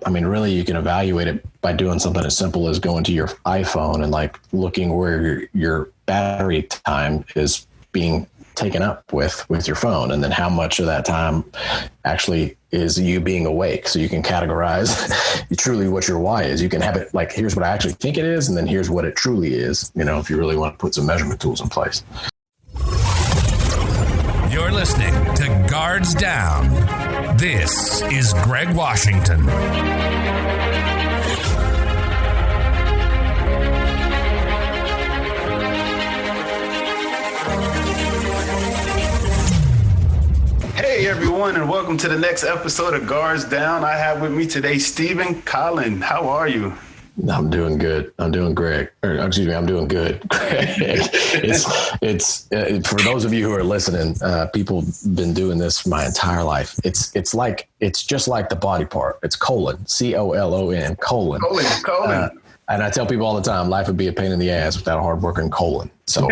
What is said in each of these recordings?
I mean, really, you can evaluate it by doing something as simple as going to your iPhone and like looking where your battery time is being taken up with your phone, and then how much of that time actually is you being awake. So you can categorize truly what your why is. You can have it like, here's what I actually think it is, and then here's what it truly is, if you really want to put some measurement tools in place. You're listening to Guards Down. This is Greg Washington. Hey everyone, and welcome to the next episode of Guards Down. I have with me today Stephen Collin. How are you? I'm doing good. I'm doing Greg. I'm doing good. Greg. It's for those of you who are listening, people have been doing this my entire life. It's just like the body part. It's colon, COLON, colon. Colon. And I tell people all the time, life would be a pain in the ass without a hardworking colon. So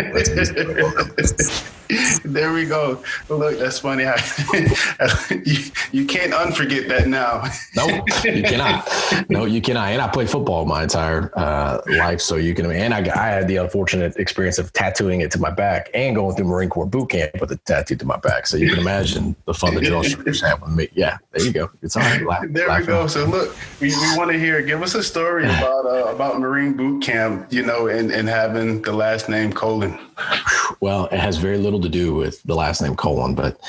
there we go. Look, that's funny. You can't unforget that now. No, you cannot. No, you cannot. And I played football my entire life. So you can, and I had the unfortunate experience of tattooing it to my back and going through Marine Corps boot camp with a tattoo to my back. So you can imagine the fun the drill instructors had with me. Yeah, there you go. It's all right. There we go. So look, we want to hear, give us a story about Marine boot camp, and having the last name Colin. Well, it has very little to do with the last name Colin, but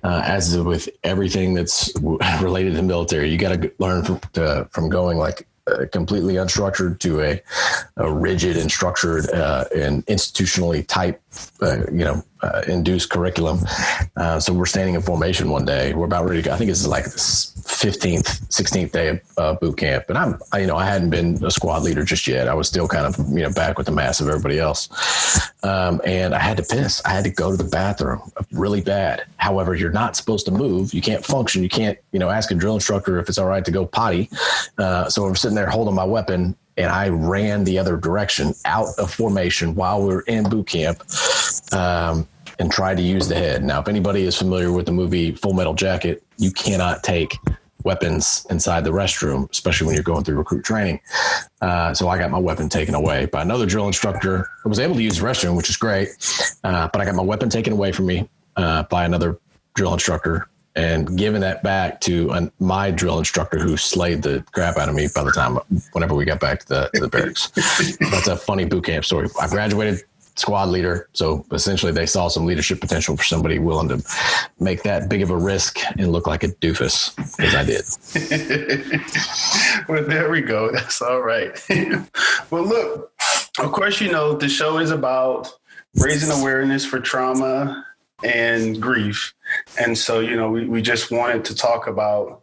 as with everything that's related to military, you got to learn from going like completely unstructured to a rigid and structured and institutionally type, induced curriculum. So we're standing in formation one day. We're about ready to go. I think it's like the 15th, 16th day of boot camp. And I hadn't been a squad leader just yet. I was still kind of, back with the mass of everybody else. And I had to piss. I had to go to the bathroom really bad. However, you're not supposed to move. You can't function. You can't, ask a drill instructor if it's all right to go potty. So I'm sitting there holding my weapon, and I ran the other direction out of formation while we were in boot camp, and tried to use the head. Now, if anybody is familiar with the movie Full Metal Jacket, you cannot take weapons inside the restroom, especially when you're going through recruit training. So I got my weapon taken away by another drill instructor. I was able to use the restroom, which is great, but I got my weapon taken away from me by another drill instructor, and giving that back to my drill instructor, who slayed the crap out of me by the time whenever we got back to the barracks. That's a funny boot camp story. I graduated squad leader, so essentially they saw some leadership potential for somebody willing to make that big of a risk and look like a doofus, because I did. Well, there we go. That's all right. Well, look, of course, the show is about raising awareness for trauma and grief. And so, we just wanted to talk about,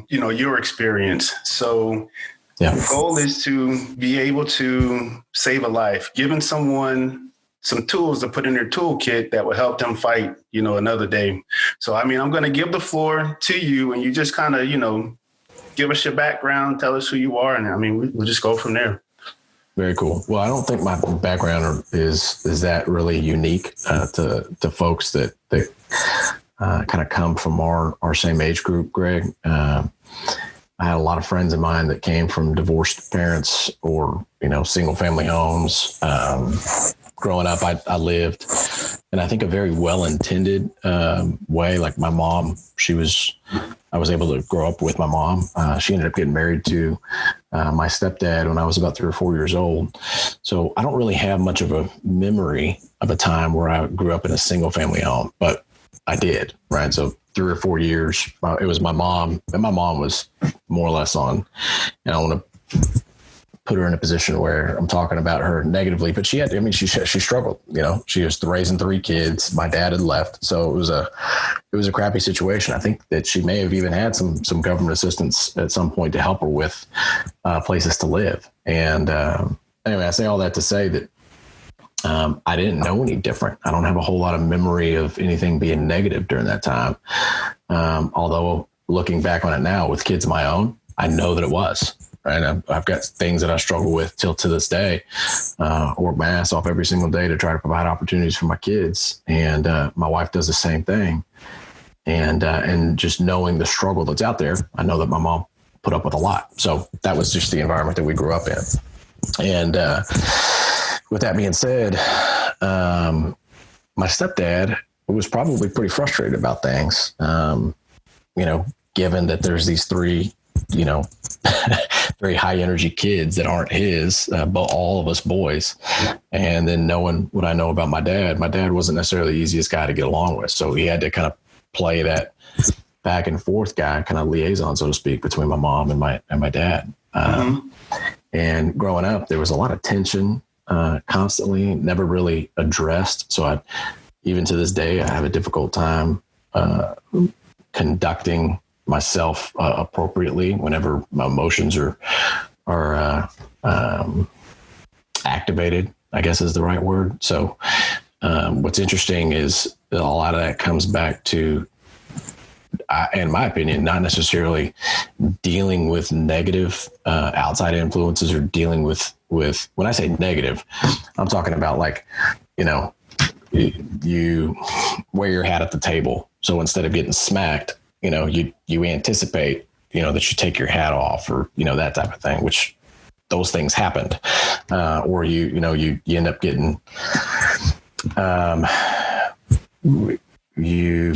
your experience. So the goal is to be able to save a life, giving someone some tools to put in their toolkit that will help them fight, another day. So, I'm going to give the floor to you, and you just kind of, give us your background, tell us who you are. And we'll just go from there. Very cool. Well, I don't think my background is that really unique to folks that kind of come from our same age group, Greg. I had a lot of friends of mine that came from divorced parents or, single family homes. Growing up, I lived in, I think, a very well-intended way. Like my mom, I was able to grow up with my mom. She ended up getting married to my stepdad when I was about 3 or 4 years old. So I don't really have much of a memory of a time where I grew up in a single family home, but I did, right? So 3 or 4 years, it was my mom, and my mom was more or less on, and I want to put her in a position where I'm talking about her negatively, but she struggled, she was raising 3 kids. My dad had left. So it was a crappy situation. I think that she may have even had some government assistance at some point to help her with places to live. And anyway, I say all that to say that I didn't know any different. I don't have a whole lot of memory of anything being negative during that time. Although looking back on it now with kids of my own, I know that it was. Right. I've got things that I struggle with till to this day. Work my ass off every single day to try to provide opportunities for my kids. And my wife does the same thing. And just knowing the struggle that's out there, I know that my mom put up with a lot. So that was just the environment that we grew up in. And with that being said, my stepdad was probably pretty frustrated about things, given that there's these three, very high energy kids that aren't his, but all of us boys. And then knowing what I know about my dad wasn't necessarily the easiest guy to get along with. So he had to kind of play that back and forth guy, kind of liaison, so to speak, between my mom and my dad. And growing up, there was a lot of tension, constantly, never really addressed. So even to this day, I have a difficult time, conducting myself appropriately whenever my emotions are activated, I guess is the right word. So what's interesting is a lot of that comes back to, in my opinion, not necessarily dealing with negative outside influences or dealing with when I say negative, I'm talking about like, you wear your hat at the table. So instead of getting smacked, you anticipate, that you take your hat off or, that type of thing, which those things happened. Or you end up getting, you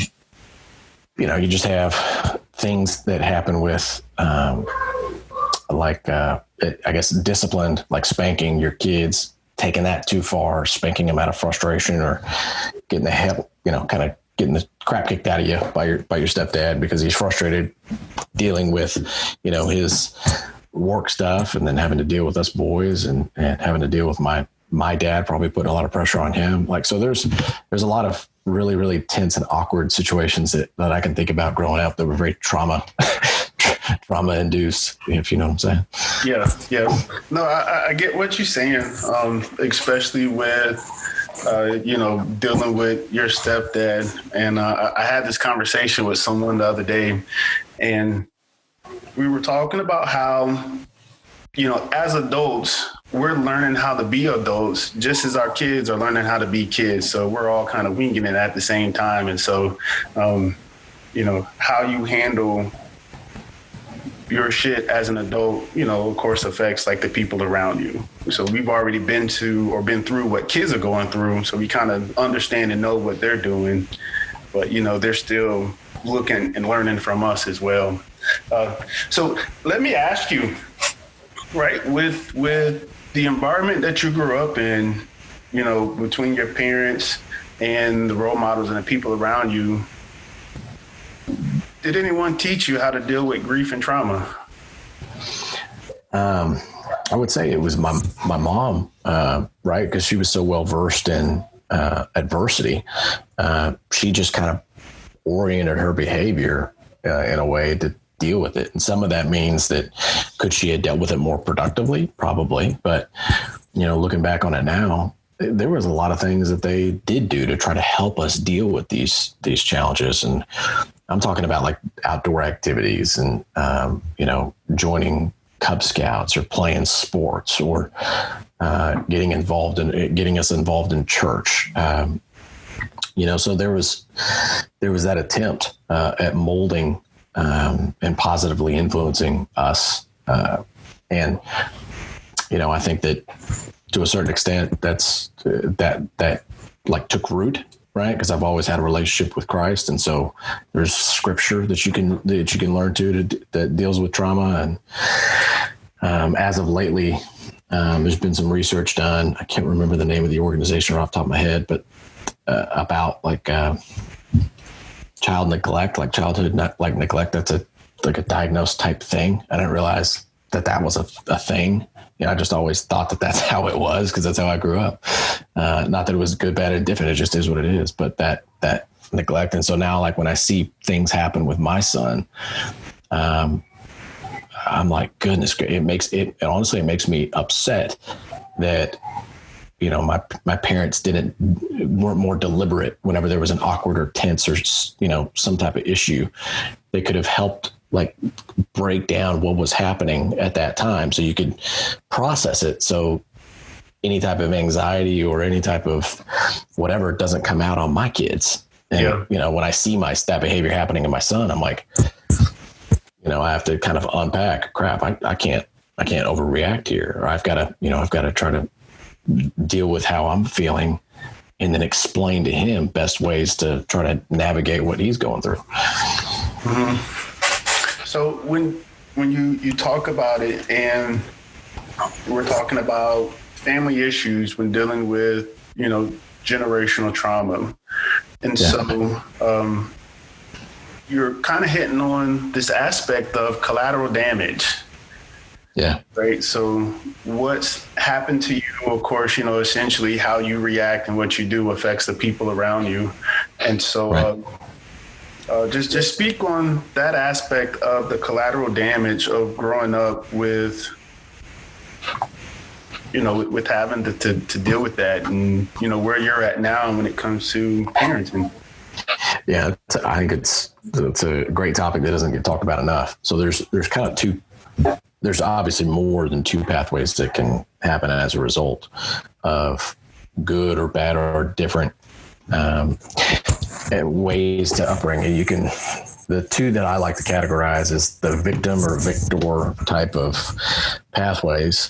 just have things that happen with, I guess disciplined, like spanking your kids, taking that too far, spanking them out of frustration or getting the hell, kind of getting the crap kicked out of you by your stepdad because he's frustrated dealing with, his work stuff and then having to deal with us boys and having to deal with my dad probably putting a lot of pressure on him. Like, so there's a lot of really, really tense and awkward situations that I can think about growing up that were very trauma induced, if you know what I'm saying. Yeah. No, I get what you're saying, especially with, dealing with your stepdad. And I had this conversation with someone the other day, and we were talking about how, as adults, we're learning how to be adults just as our kids are learning how to be kids. So we're all kind of winging it at the same time. And so, how you handle your shit as an adult, of course, affects like the people around you. So we've already been through what kids are going through. So we kind of understand and know what they're doing. But, they're still looking and learning from us as well. So let me ask you, right, with the environment that you grew up in, between your parents and the role models and the people around you, did anyone teach you how to deal with grief and trauma? I would say it was my mom, right? Because she was so well versed in adversity. She just kind of oriented her behavior in a way to deal with it. And some of that means that could she have dealt with it more productively? Probably. But, looking back on it now, there was a lot of things that they did do to try to help us deal with these challenges. And I'm talking about like outdoor activities and, joining Cub Scouts or playing sports or getting us involved in church. So there was that attempt at molding and positively influencing us. And I think that to a certain extent, that like took root, right? Because I've always had a relationship with Christ, and so there's scripture that you can learn that deals with trauma. And as of lately, there's been some research done. I can't remember the name of the organization off the top of my head, but about like child neglect, like childhood neglect. That's a diagnosed type thing. I didn't realize that was a thing. I just always thought that that's how it was because that's how I grew up. Not that it was good, bad, or different. It just is what it is. But that neglect. And so now, like when I see things happen with my son, I'm like, goodness, honestly, it makes me upset that, my parents weren't more deliberate whenever there was an awkward or tense or, some type of issue. They could have helped like break down what was happening at that time so you could process it. So any type of anxiety or any type of whatever doesn't come out on my kids. And, when I see that behavior happening in my son, I'm like, I have to kind of unpack crap. I can't overreact here, or I've got to try to deal with how I'm feeling and then explain to him best ways to try to navigate what he's going through. Mm-hmm. So when you talk about it, and we're talking about family issues when dealing with, generational trauma. And so you're kind of hitting on this aspect of collateral damage. Yeah. Right. So what's happened to you, of course, essentially how you react and what you do affects the people around you. And so just speak on that aspect of the collateral damage of growing up with, with having to deal with that, and, where you're at now when it comes to parenting. Yeah, I think it's a great topic that doesn't get talked about enough. So there's kind of there's obviously more than two pathways that can happen as a result of good or bad or different ways to upbring. The two that I like to categorize is the victim or victor type of pathways.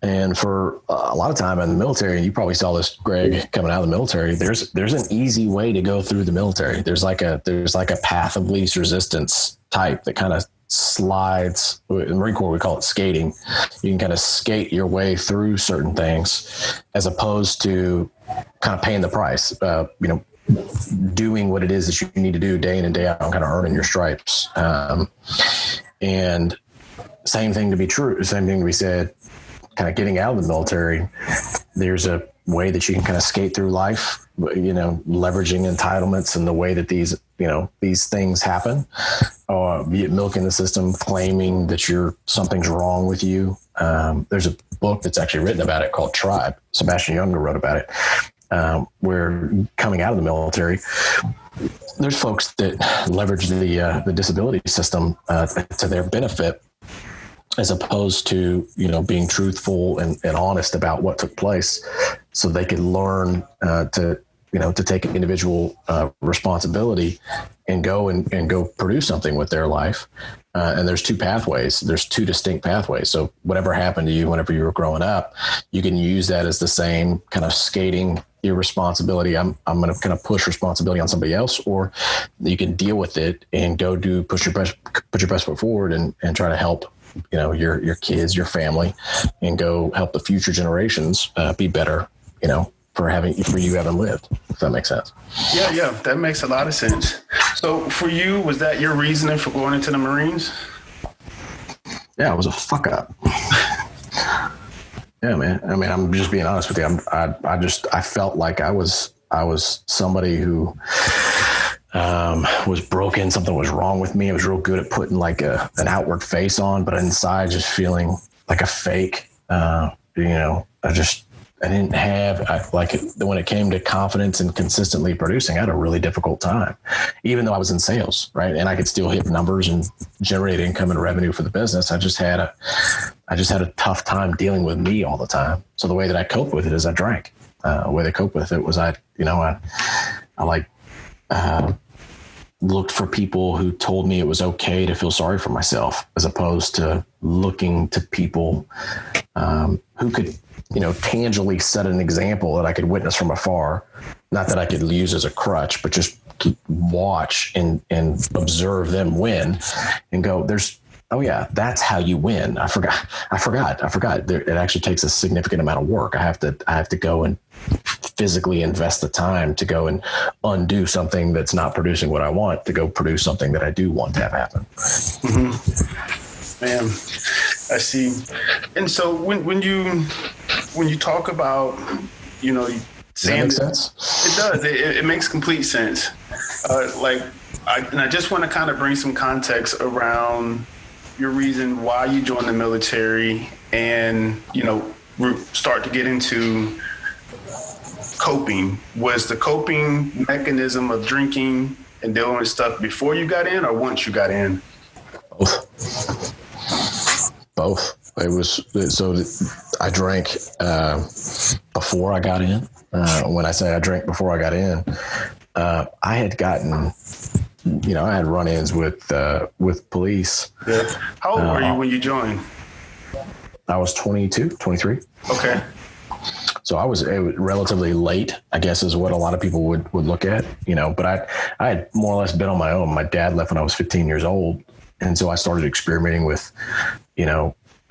And for a lot of time in the military, and you probably saw this, Greg, coming out of the military, there's an easy way to go through the military. There's like a path of least resistance type that kind of slides. In the Marine Corps, we call it skating. You can kind of skate your way through certain things as opposed to kind of paying the price, doing what it is that you need to do day in and day out and kind of earning your stripes. And same thing to be said, kind of getting out of the military, there's a way that you can kind of skate through life, leveraging entitlements and the way that these things happen, be it milking the system, claiming that something's wrong with you. There's a book that's actually written about it called Tribe. Sebastian Younger wrote about it, where coming out of the military, there's folks that leverage the disability system to their benefit, as opposed to, being truthful and honest about what took place, so they could learn to take individual responsibility and go produce something with their life. And there's two pathways. There's two distinct pathways. So whatever happened to you whenever you were growing up, you can use that as the same kind of skating your responsibility. I'm going to kind of push responsibility on somebody else, or you can deal with it and put your best foot forward and try to help your kids, your family, and go help the future generations be better, for you having lived, if that makes sense. Yeah, that makes a lot of sense. So for you, was that your reasoning for going into the Marines? Yeah, it was a fuck up. Yeah, man. I mean, I'm just being honest with you. I felt like I was somebody who was broken. Something was wrong with me. I was real good at putting like an outward face on, but inside just feeling like a fake. I didn't have when it came to confidence and consistently producing, I had a really difficult time, even though I was in sales, right? And I could still hit numbers and generate income and revenue for the business. I just had a tough time dealing with me all the time. So the way that I coped with it is I drank. The way I coped with it was I looked for people who told me it was okay to feel sorry for myself, as opposed to looking to people who could, tangibly set an example that I could witness from afar. Not that I could use as a crutch, but just watch and observe them win and go, that's how you win. I forgot. It actually takes a significant amount of work. I have to go and physically invest the time to go and undo something that's not producing what I want, to go produce something that I do want to have happen. Mm-hmm. Man, I see. And so when you talk about, saying does that make sense? It does. It makes complete sense. I just want to kind of bring some context around your reason why you joined the military, and start to get into coping. Was the coping mechanism of drinking and dealing with stuff before you got in, or once you got in? Both. It was so I drank before I got in. When I say I drank before I got in, I had gotten I had run-ins with police. Yeah. How old were you when you joined? I was 22, 23. Okay. So it was relatively late, I guess, is what a lot of people would look at, but I had more or less been on my own. My dad left when I was 15 years old. And so I started experimenting with,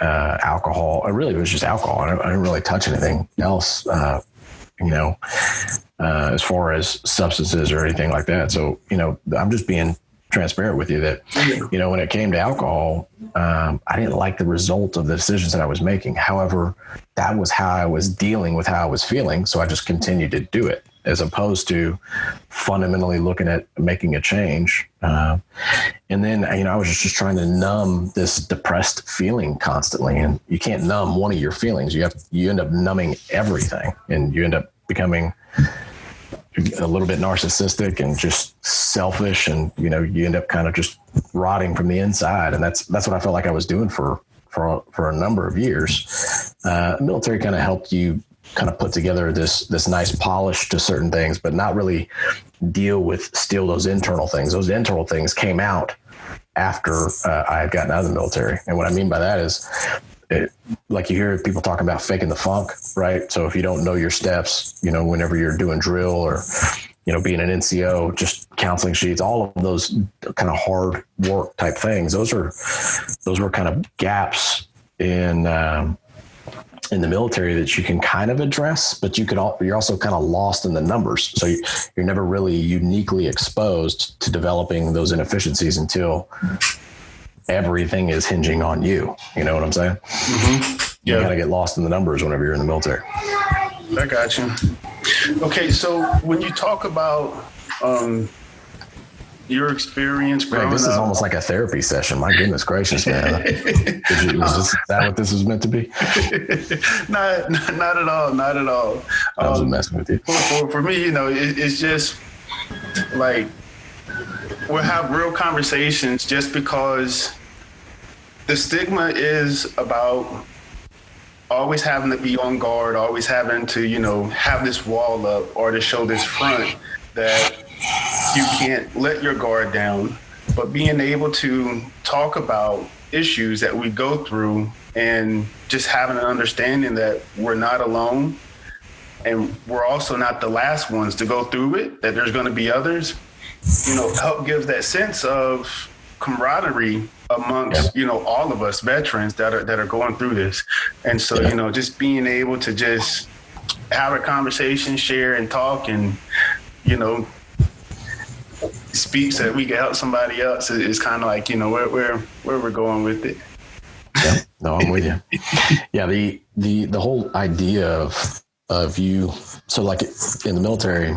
alcohol. It really was just alcohol. I didn't really touch anything else, as far as substances or anything like that. So, I'm just being transparent with you that, when it came to alcohol, I didn't like the result of the decisions that I was making. However, that was how I was dealing with how I was feeling. So I just continued to do it as opposed to fundamentally looking at making a change. And then, I was just trying to numb this depressed feeling constantly. And you can't numb one of your feelings. You end up numbing everything, and you end up becoming a little bit narcissistic and just selfish. And, you end up kind of just rotting from the inside. And that's what I felt like I was doing for a number of years. Military kind of helped you kind of put together this nice polish to certain things, but not really deal with still those internal things. Those internal things came out after I had gotten out of the military. And what I mean by that is, like you hear people talking about faking the funk, right? So if you don't know your steps, whenever you're doing drill or, being an NCO, just counseling sheets, all of those kind of hard work type things, those were kind of gaps in the military that you can kind of address, but you're also kind of lost in the numbers. So you're never really uniquely exposed to developing those inefficiencies until everything is hinging on you. You know what I'm saying? Mm-hmm. Yeah. You got to get lost in the numbers whenever you're in the military. I got you. Okay. So when you talk about, your experience growing this up. Is almost like a therapy session. My goodness gracious, man. Is that what this was meant to be? Not at all. Not at all. I was messing with you. For me, it's just like we'll have real conversations just because the stigma is about always having to be on guard, always having to, have this wall up or to show this front that you can't let your guard down, but being able to talk about issues that we go through and just having an understanding that we're not alone and we're also not the last ones to go through it, that there's going to be others, help give that sense of camaraderie amongst, all of us veterans that are going through this. And so, just being able to just have a conversation, share and talk and, speak so that we can help somebody else is kind of like, where we're going with it. Yeah, no, I'm with you. Yeah. The whole idea of you. So like in the military,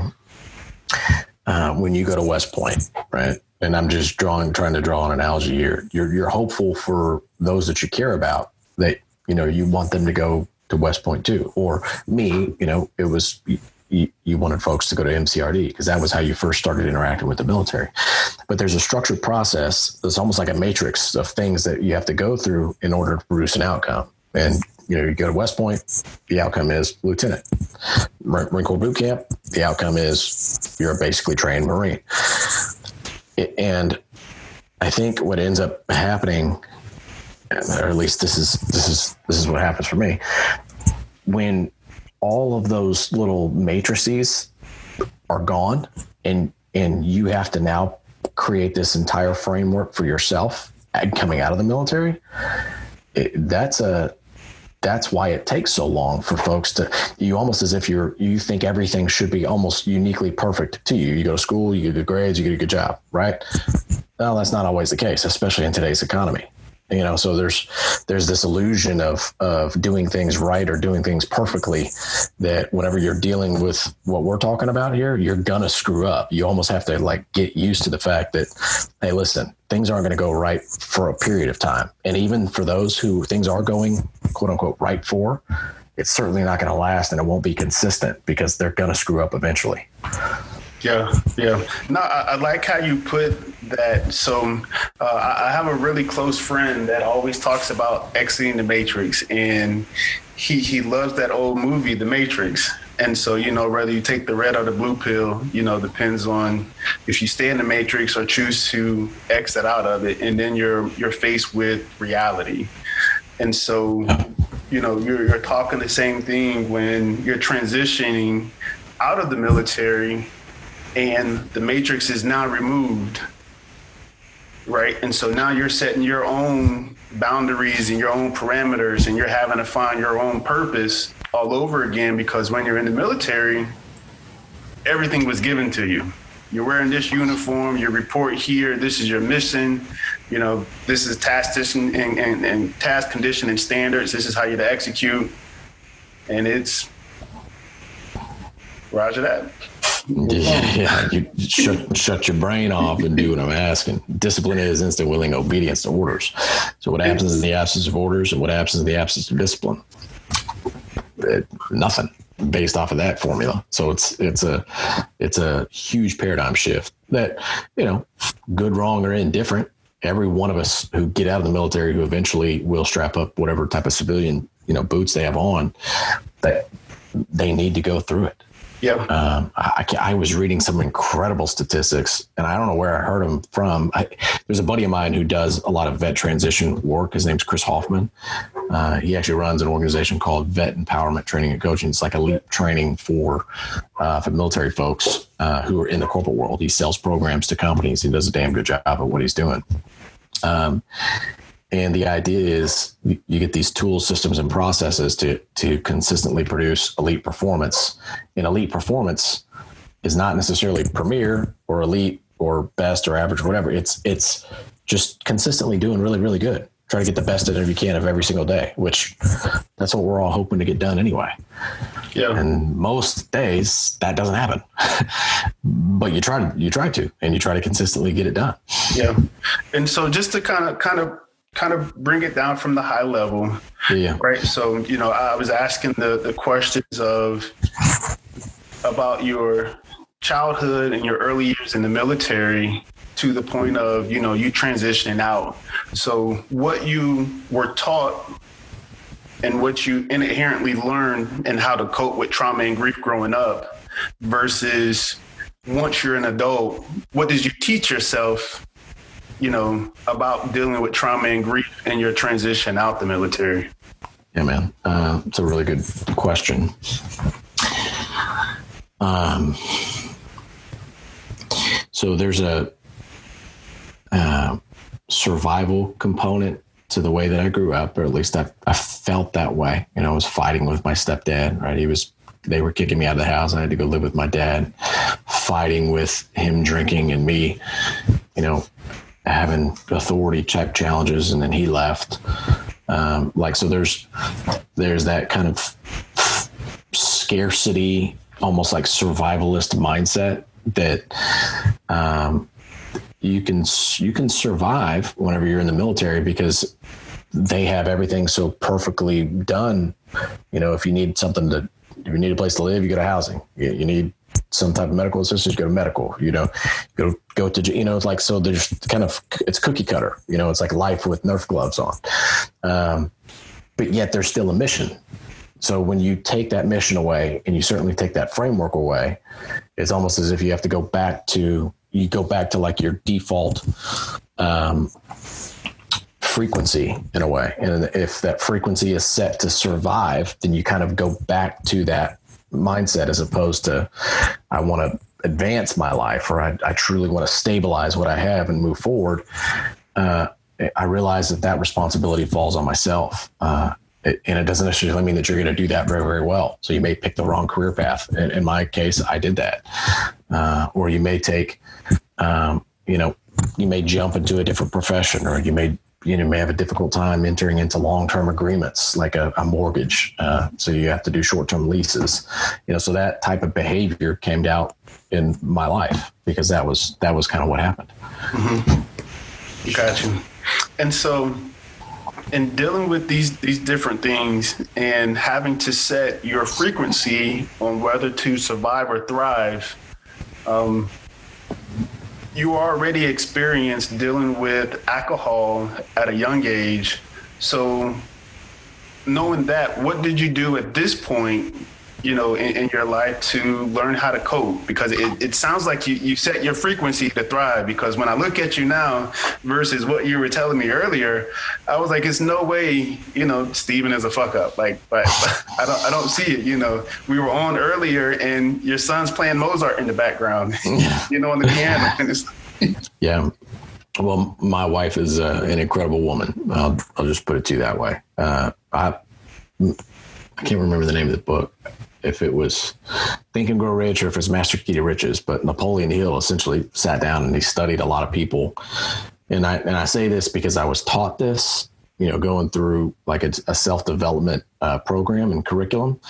when you go to West Point, right. And I'm just trying to draw an analogy here. You're hopeful for those that you care about that, you want them to go to West Point too. Or me, it was, you wanted folks to go to MCRD because that was how you first started interacting with the military. But there's a structured process. It's almost like a matrix of things that you have to go through in order to produce an outcome. And, you go to West Point, the outcome is lieutenant. Marine Corps boot camp, the outcome is you're a basically trained Marine. And I think what ends up happening, or at least this is what happens for me, when all of those little matrices are gone and you have to now create this entire framework for yourself coming out of the military. That's why it takes so long for folks to, you almost as if you think everything should be almost uniquely perfect to you. You go to school, you get good grades, you get a good job, right? Well, that's not always the case, especially in today's economy. So there's this illusion of doing things right or doing things perfectly that whenever you're dealing with what we're talking about here, you're gonna screw up. You almost have to get used to the fact that, hey, listen, things aren't going to go right for a period of time. And even for those who things are going quote unquote right for, it's certainly not going to last and it won't be consistent because they're going to screw up eventually. Yeah. No, I like how you put that. So I have a really close friend that always talks about exiting the Matrix, and he loves that old movie, The Matrix. And so, whether you take the red or the blue pill, depends on if you stay in the matrix or choose to exit out of it. And then you're faced with reality. And so, you're talking the same thing when you're transitioning out of the military and the matrix is now removed. Right. And so now you're setting your own boundaries and your own parameters, and you're having to find your own purpose all over again, because when you're in the military, everything was given to you. You're wearing this uniform, you report here, this is your mission, this is task and task condition and standards, this is how you're to execute. And it's roger that. Yeah, you shut your brain off and do what I'm asking. Discipline is instant willing obedience to orders. So what happens in the absence of orders, and what happens in the absence of discipline? Nothing based off of that formula. So it's a huge paradigm shift that, good, wrong, or indifferent, every one of us who get out of the military, who eventually will strap up whatever type of civilian, boots they have on, that they need to go through it. Yeah. I was reading some incredible statistics, and I don't know where I heard them from. There's a buddy of mine who does a lot of vet transition work. His name's Chris Hoffman. He actually runs an organization called Vet Empowerment Training and Coaching. It's like elite training for military folks who are in the corporate world. He sells programs to companies. He does a damn good job at what he's doing. And the idea is you get these tools, systems, and processes to consistently produce elite performance. And elite performance is not necessarily premier or elite or best or average or whatever. It's just consistently doing really, really good. Try to get the best at it you can of every single day, which that's what we're all hoping to get done anyway. Yeah. And most days that doesn't happen, but you try to, and you try to consistently get it done. Yeah. And so just to kind of bring it down from the high level. Yeah. Right. So, I was asking the questions about your childhood and your early years in the military to the point of, you transitioning out. So what you were taught and what you inherently learned and how to cope with trauma and grief growing up versus once you're an adult, what did you teach yourself, about dealing with trauma and grief and your transition out the military? Yeah, man. It's a really good question. So there's a survival component to the way that I grew up, or at least I felt that way. I was fighting with my stepdad, right? They were kicking me out of the house. I had to go live with my dad, fighting with him drinking and me, having authority type challenges. And then he left. So there's that kind of scarcity, almost like survivalist mindset that, you can survive whenever you're in the military because they have everything so perfectly done. If you need a place to live, you go to housing. You need some type of medical assistance, you go to medical, go to, it's like, so there's it's cookie cutter, it's like life with Nerf gloves on. But yet there's still a mission. So when you take that mission away, and you certainly take that framework away, it's almost as if you have to go back to like your default frequency in a way. And if that frequency is set to survive, then you kind of go back to that mindset as opposed to, I want to advance my life, or I truly want to stabilize what I have and move forward. I realize that responsibility falls on myself. And it doesn't necessarily mean that you're going to do that very, very well. So you may pick the wrong career path. In my case, I did that. Or you may take, you may jump into a different profession, or you may have a difficult time entering into long-term agreements like a mortgage. So you have to do short-term leases, so that type of behavior came out in my life because that was kind of what happened. Mm-hmm. Got you. And so in dealing with these different things and having to set your frequency on whether to survive or thrive, you already experienced dealing with alcohol at a young age. So knowing that, what did you do at this point, in your life to learn how to cope? Because it sounds like you set your frequency to thrive, because when I look at you now versus what you were telling me earlier, I was like, it's no way, Steven is a fuck up. Like, but I don't see it. We were on earlier and your son's playing Mozart in the background, on the piano. Yeah. Well, my wife is an incredible woman. I'll just put it to you that way. I can't remember the name of the book, if it was Think and Grow Rich or if it's Master Key to Riches, but Napoleon Hill essentially sat down and he studied a lot of people. And I say this because I was taught this, going through like a self-development program and curriculum.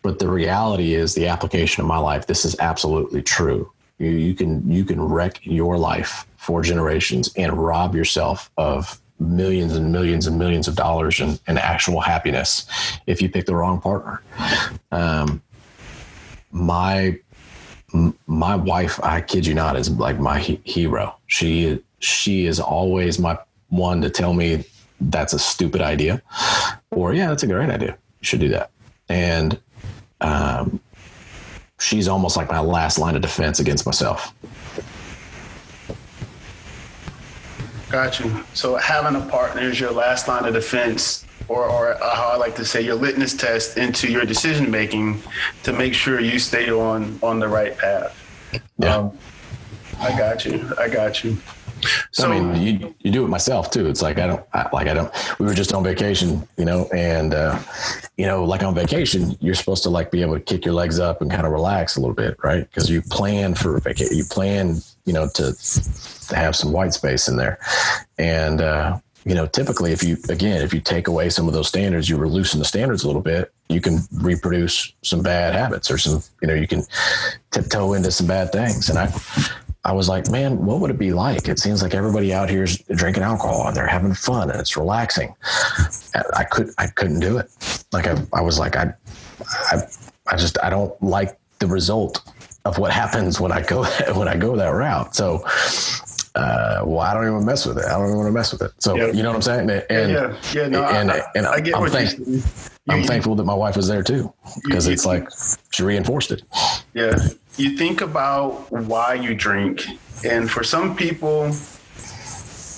But the reality is the application of my life. This is absolutely true. You can wreck your life for generations and rob yourself of millions and millions and millions of dollars in actual happiness if you pick the wrong partner. My wife, I kid you not, is like my hero. She is always my one to tell me that's a stupid idea, or yeah, that's a great idea. You should do that. And she's almost like my last line of defense against myself. Got you. So having a partner is your last line of defense, or how I like to say, your litmus test into your decision making to make sure you stay on the right path. Yeah. I got you. So I mean, you do it myself too. It's like, we were just on vacation, and, like on vacation, you're supposed to like be able to kick your legs up and kind of relax a little bit, right? Because you plan for a vacation, you plan, to have some white space in there. And, typically if you take away some of those standards, you loosen the standards a little bit, you can reproduce some bad habits or some, you can tiptoe into some bad things. And I was like, man, what would it be like? It seems like everybody out here is drinking alcohol and they're having fun and it's relaxing. I couldn't do it. Like I was like, I don't like the result of what happens when I go that route. So, I don't even mess with it. I don't even want to mess with it. So, You know what I'm saying? And I get what you're saying. I'm thankful that my wife was there too, because it's like she reinforced it. Yeah. You think about why you drink. And for some people,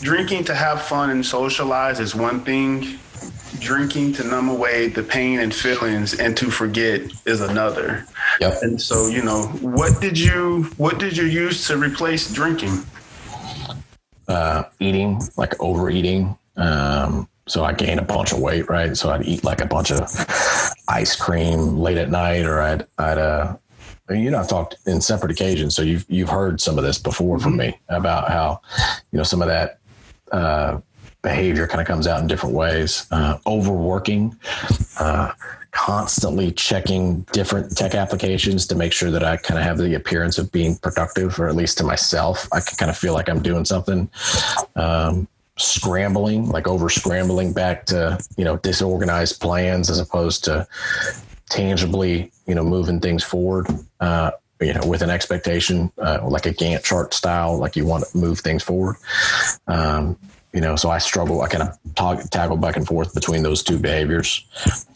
drinking to have fun and socialize is one thing. Drinking to numb away the pain and feelings and to forget is another. Yep. And so, what did you use to replace drinking? Eating, like overeating. So I gained a bunch of weight, right? So I'd eat like a bunch of ice cream late at night, or I've talked in separate occasions. So you've heard some of this before from me about how, some of that behavior kind of comes out in different ways. Overworking, constantly checking different tech applications to make sure that I kind of have the appearance of being productive, or at least to myself, I can kind of feel like I'm doing something. Scrambling, like over scrambling back to, disorganized plans as opposed to tangibly, moving things forward, with an expectation, like a Gantt chart style, like you want to move things forward. So I struggle, I kind of tackle back and forth between those two behaviors.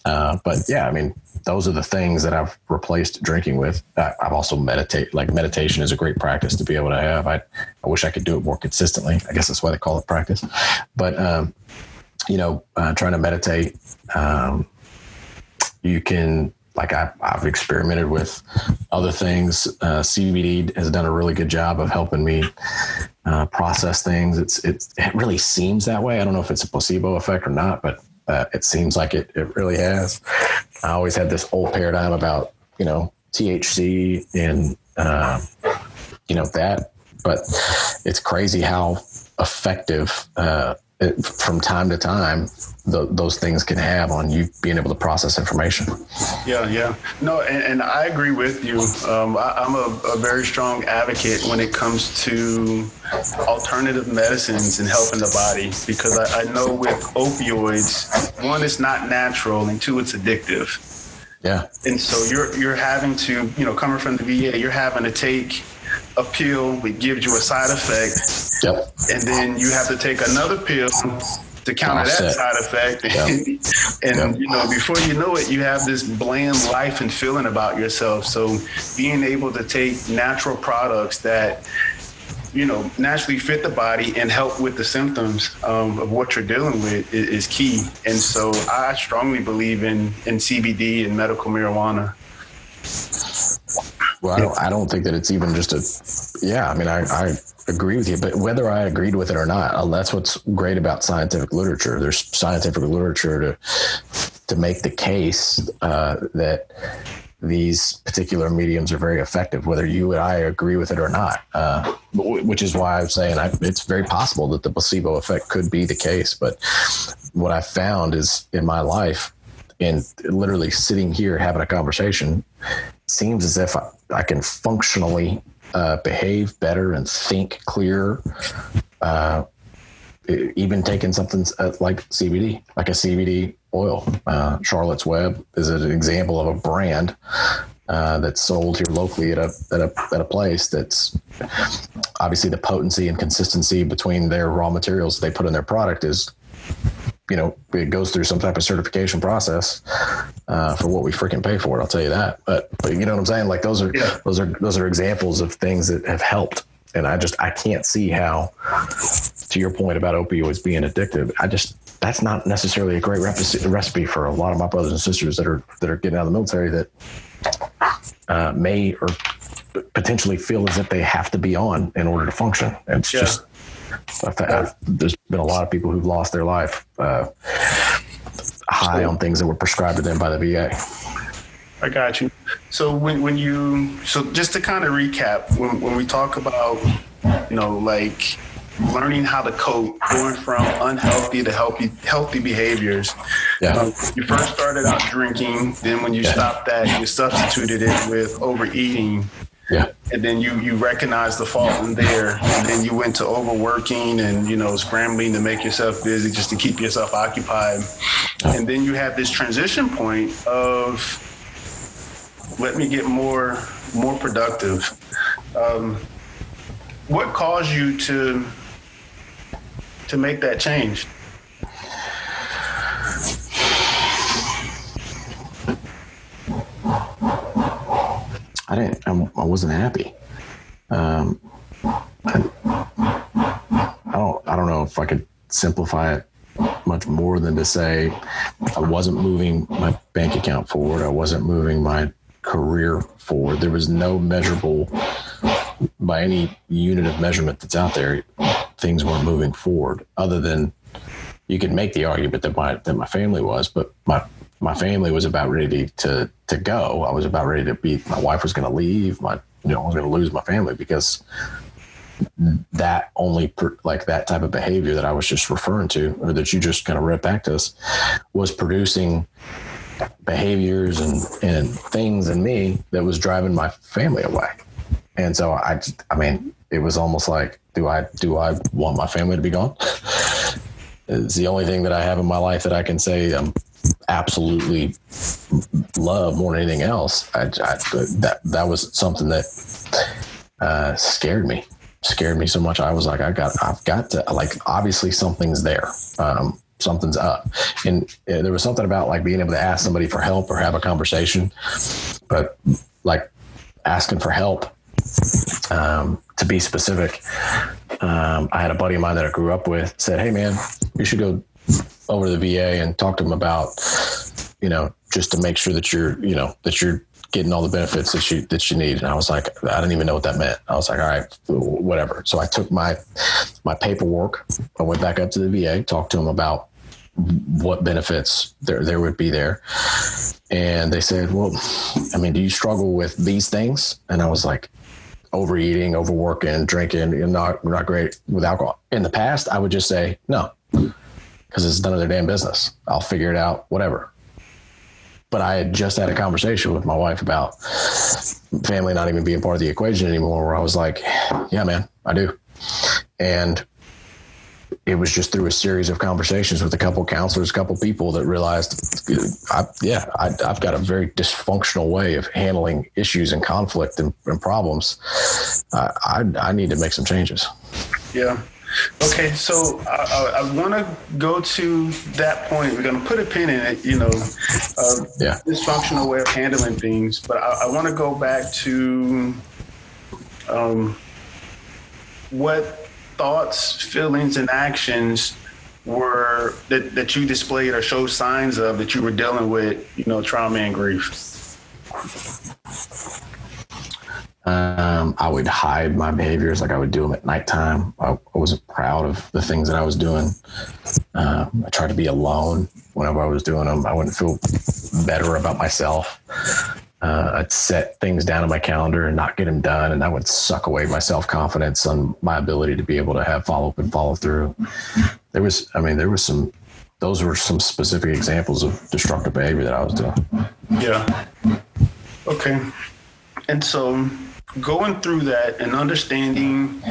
But yeah, I mean, those are the things that I've replaced drinking with. I've also meditation is a great practice to be able to have. I wish I could do it more consistently. I guess that's why they call it practice. But, trying to meditate, you can, like I've experimented with other things. CBD has done a really good job of helping me process things. It really seems that way. I don't know if it's a placebo effect or not, but it seems like it really has. I always had this old paradigm about, THC and, that, but it's crazy how effective, from time to time, those things can have on you being able to process information. Yeah. No, and I agree with you. I'm a very strong advocate when it comes to alternative medicines and helping the body, because I know with opioids, one, it's not natural, and two, it's addictive. Yeah. And so you're having to, coming from the VA, you're having to take a pill that gives you a side effect. Yep. And then you have to take another pill to counter that side effect. And you know, before you know it, you have this bland life and feeling about yourself. So being able to take natural products that, you know, naturally fit the body and help with the symptoms of what you're dealing with is key. And so I strongly believe in CBD and medical marijuana. Well, I don't think that it's even just I mean, I agree with you, but whether I agreed with it or not, that's what's great about scientific literature. There's scientific literature to make the case that these particular mediums are very effective, whether you and I agree with it or not, which is why I'm saying it's very possible that the placebo effect could be the case. But what I found is in my life, in literally sitting here having a conversation, seems as if I can functionally behave better and think clearer, even taking something like CBD, like a CBD oil. Charlotte's Web is an example of a brand that's sold here locally at a place that's obviously the potency and consistency between their raw materials they put in their product is, you know, it goes through some type of certification process for what we freaking pay for it. I'll tell you that. But you know what I'm saying? Like those are examples of things that have helped. And I can't see how, to your point about opioids being addictive, that's not necessarily a great recipe for a lot of my brothers and sisters that are getting out of the military that may or potentially feel as if they have to be on in order to function. And it's just, there's been a lot of people who've lost their life high on things that were prescribed to them by the VA. I got you. So so just to kind of recap, when we talk about, you know, like learning how to cope, going from unhealthy to healthy behaviors. Yeah. You first started out drinking, then when you stopped that, you substituted it with overeating. Yeah. And then you recognized the fault in there, and then you went to overworking and, you know, scrambling to make yourself busy just to keep yourself occupied. And then you have this transition point of, let me get more productive. What caused you to make that change? I wasn't happy. I don't know if I could simplify it much more than to say I wasn't moving my bank account forward. I wasn't moving my career forward. There was no measurable, by any unit of measurement that's out there, things weren't moving forward, other than you could make the argument that my family was, but my family was about ready to go. I was about ready to my wife was going to leave. I was going to lose my family because that that type of behavior that I was just referring to, or that you just kind of read back to us, was producing behaviors and things in me that was driving my family away. And so it was almost like, do I want my family to be gone? It's the only thing that I have in my life that I can say absolutely love more than anything else. That was something that scared me so much. I was like, I've got to, like, obviously something's there. Something's up. And there was something about like being able to ask somebody for help or have a conversation, but like asking for help, to be specific. I had a buddy of mine that I grew up with said, "Hey man, you should go over to the VA and talk to them about, just to make sure that you're getting all the benefits that you need." And I was like, I didn't even know what that meant. I was like, all right, whatever. So I took my paperwork. I went back up to the VA, talked to them about what benefits there would be there. And they said, well, do you struggle with these things? And I was like, overeating, overworking, drinking, not great with alcohol. In the past, I would just say no, because it's none of their damn business. I'll figure it out, whatever. But I had just had a conversation with my wife about family not even being part of the equation anymore, where I was like, yeah, man, I do. And it was just through a series of conversations with a couple of counselors, a couple of people, that realized, I've got a very dysfunctional way of handling issues and conflict and problems. I need to make some changes. Yeah. Okay, so I want to go to that point. We're going to put a pin in it, dysfunctional way of handling things. But I want to go back to what thoughts, feelings, and actions were that you displayed or showed signs of that you were dealing with, trauma and grief. I would hide my behaviors. Like I would do them at nighttime. I wasn't proud of the things that I was doing. I tried to be alone whenever I was doing them. I wouldn't feel better about myself. I'd set things down on my calendar and not get them done. And that would suck away my self-confidence on my ability to be able to have follow-up and follow through. Those were some specific examples of destructive behavior that I was doing. Yeah. Okay. And so going through that and understanding,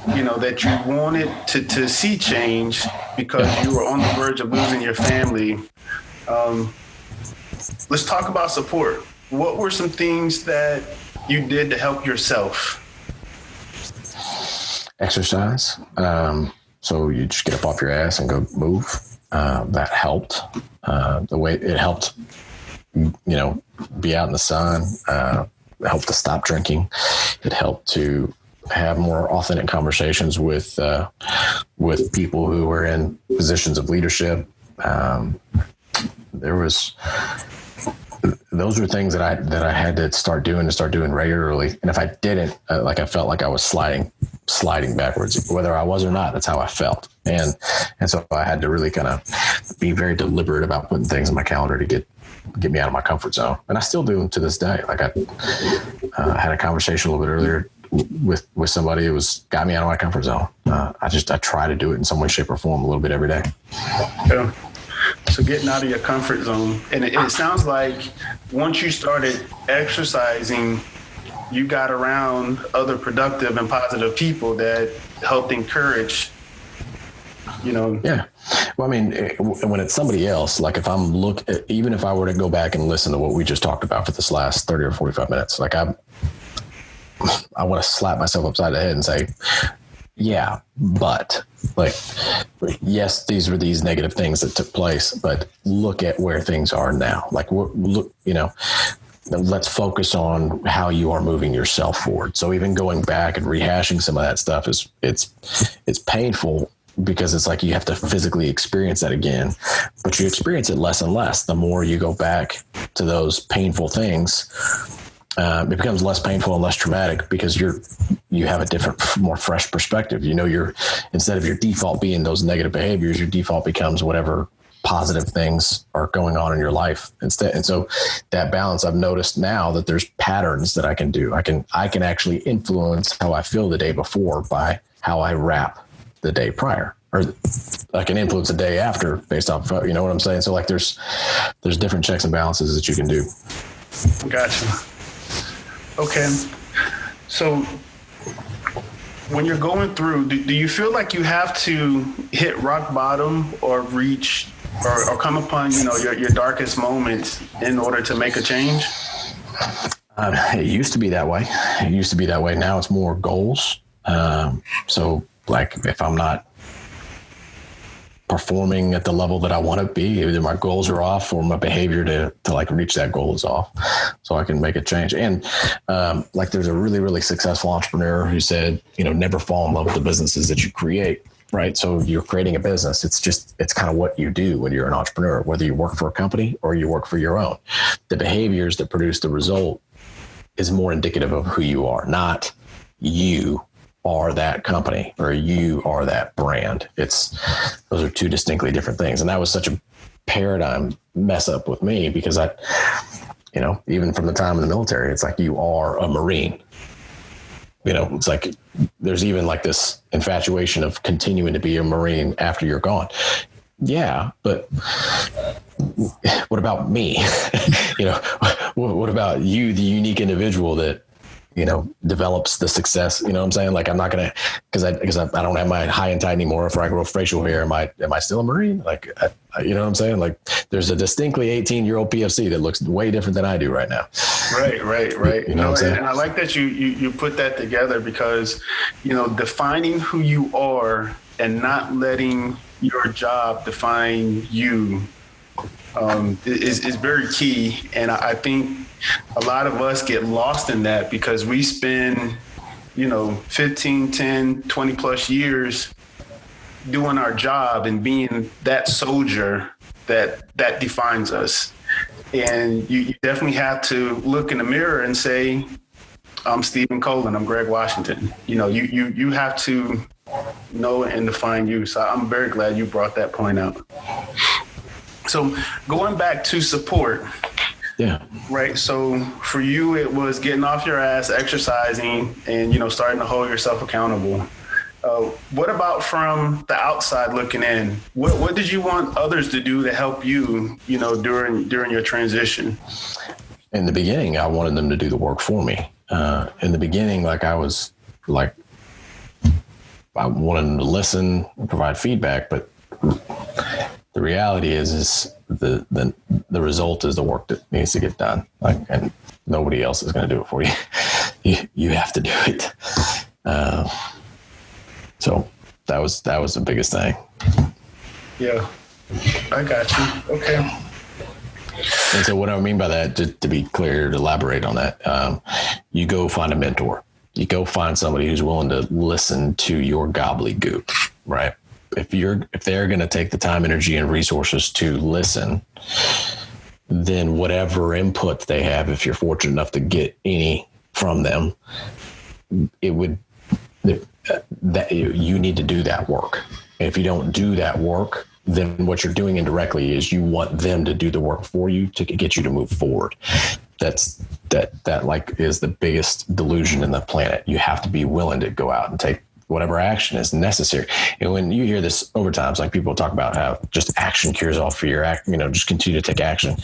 that you wanted to see change because you were on the verge of losing your family. Let's talk about support. What were some things that you did to help yourself? Exercise. So you just get up off your ass and go move. That helped. The way it helped, be out in the sun. It helped to stop drinking. It helped to have more authentic conversations with people who were in positions of leadership. Those were things that I had to start doing regularly. And if I didn't, I felt like I was sliding backwards, whether I was or not. That's how I felt. And so I had to really kind of be very deliberate about putting things on my calendar to get me out of my comfort zone. And I still do to this day. Like I had a conversation a little bit earlier with somebody who got me out of my comfort zone. I try to do it in some way, shape, or form a little bit every day. Yeah. So getting out of your comfort zone. And it sounds like once you started exercising, you got around other productive and positive people that helped encourage, Yeah. Well, I mean, when it's somebody else, like even if I were to go back and listen to what we just talked about for this last 30 or 45 minutes, like I want to slap myself upside the head and say, yeah, but yes, these were these negative things that took place, but look at where things are now. Like let's focus on how you are moving yourself forward. So even going back and rehashing some of that stuff it's painful because it's like you have to physically experience that again, but you experience it less and less. The more you go back to those painful things, it becomes less painful and less traumatic because you have a different, more fresh perspective. Instead of your default being those negative behaviors, your default becomes whatever positive things are going on in your life instead. And so that balance, I've noticed now that there's patterns that I can do. I can actually influence how I feel the day before by how I wrap the day prior, or I can influence the day after based off, you know what I'm saying? So like there's different checks and balances that you can do. Gotcha. Okay. So when you're going through, do you feel like you have to hit rock bottom or reach or come upon, your darkest moments in order to make a change? It used to be that way. Now it's more goals. So like if I'm not performing at the level that I want to be, either my goals are off or my behavior to like reach that goal is off, so I can make a change. And there's a really, really successful entrepreneur who said, never fall in love with the businesses that you create. Right. So you're creating a business. It's kind of what you do when you're an entrepreneur, whether you work for a company or you work for your own. The behaviors that produce the result is more indicative of who you are, not you are that company or you are that brand. Those are two distinctly different things. And that was such a paradigm mess up with me because even from the time in the military, it's like you are a Marine. It's like there's even like this infatuation of continuing to be a Marine after you're gone. Yeah, but what about me? What about you, the unique individual that develops the success? You know what I'm saying? Like I'm not gonna because I don't have my high and tight anymore. If I grow facial hair, am I still a Marine? Like you know what I'm saying? Like there's a distinctly 18-year-old PFC that looks way different than I do right now. Right. You know what I'm saying? And I like that you put that together because defining who you are and not letting your job define you is very key. And I think a lot of us get lost in that because we spend, 15, 10, 20 plus years doing our job and being that soldier that defines us. And you definitely have to look in the mirror and say, I'm Stephen Colin, I'm Greg Washington. You have to know and define you. So I'm very glad you brought that point out. So going back to support. Yeah. Right. So for you, it was getting off your ass, exercising, and, starting to hold yourself accountable. What about from the outside looking in? What did you want others to do to help you, during your transition? In the beginning, I wanted them to do the work for me. In the beginning, I wanted them to listen, provide feedback, but the reality is the result is the work that needs to get done. And nobody else is going to do it for you. You have to do it. So that was the biggest thing. Yeah, I got you. Okay. And so what I mean by that, just to be clear, to elaborate on that, you go find a mentor. You go find somebody who's willing to listen to your gobbledygook, right? If they're going to take the time, energy, and resources to listen, then whatever input they have, if you're fortunate enough to get any from them, that you need to do that work. And if you don't do that work, then what you're doing indirectly is you want them to do the work for you to get you to move forward. That is the biggest delusion in the planet. You have to be willing to go out and take whatever action is necessary. And when you hear this over times, people talk about how just action cures all fear, just continue to take action.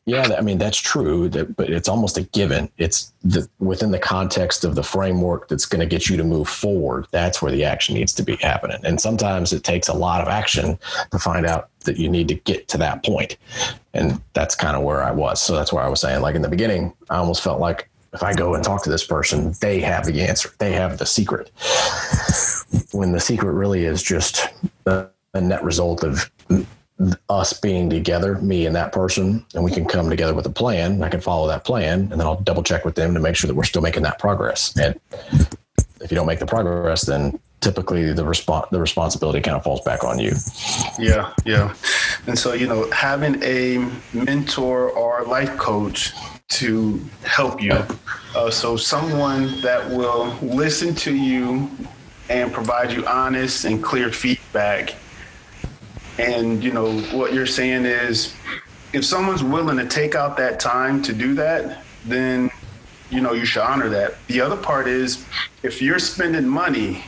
Yeah, that's true, but it's almost a given. It's within the context of the framework that's going to get you to move forward. That's where the action needs to be happening. And sometimes it takes a lot of action to find out that you need to get to that point. And that's kind of where I was. So that's where I was saying, in the beginning, I almost felt like if I go and talk to this person, they have the answer. They have the secret. When the secret really is just a net result of us being together, me and that person, and we can come together with a plan. I can follow that plan, and then I'll double check with them to make sure that we're still making that progress. And if you don't make the progress, then typically the responsibility kind of falls back on you. Yeah. And so, having a mentor or life coach to help you. So someone that will listen to you and provide you honest and clear feedback. And, what you're saying is if someone's willing to take out that time to do that, then, you should honor that. The other part is if you're spending money,